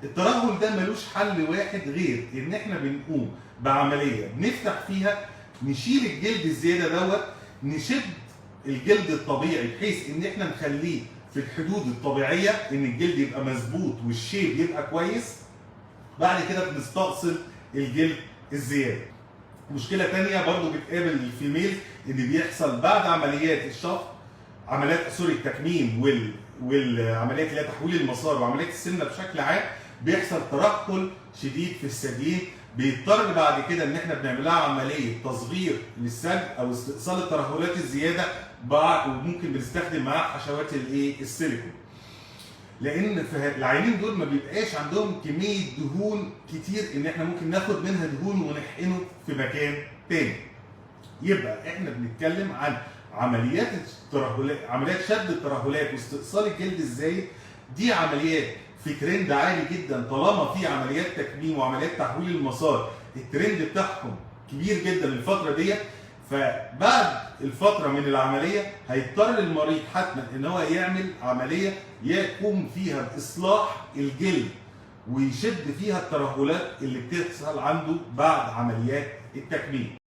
الترهل ده ملوش حل واحد غير ان احنا بنقوم بعمليه بنفتح فيها، نشيل الجلد الزياده دوت، نشد الجلد الطبيعي بحيث ان احنا نخليه في الحدود الطبيعيه، ان الجلد يبقى مظبوط والشيب يبقى كويس. بعد كده بنستأصل الجلد الزياده. مشكله ثانيه برضو بتقابل الفيميل ان بيحصل بعد عمليات الشفط، عمليات التكميم والعمليات اللي هي تحويل المسار وعمليات السمنه بشكل عام، بيحصل ترهل شديد في الثديين. بيضطر بعد كده ان احنا بنعمل لها عمليه تصغير للثدي او استئصال الترهلات الزياده، وممكن بنستخدم معاها حشوات السيليكون. لان في العينين دول ما بيبقاش عندهم كميه دهون كتير ان احنا ممكن ناخد منها دهون ونحقنه في مكان تاني. يبقى احنا بنتكلم عن عمليات الترهلات، عمليات شد الترهلات واستئصال الجلد الزايد. دي عمليات في ترند عالي جدا، طالما في عمليات تكميم وعمليات تحويل المسار الترند بتاعهم كبير جدا الفتره ديت. فبعد الفتره من العمليه هيضطر المريض حتما ان هو يعمل عمليه يقوم فيها باصلاح الجلد ويشد فيها الترهلات اللي بتحصل عنده بعد عمليات التكميم.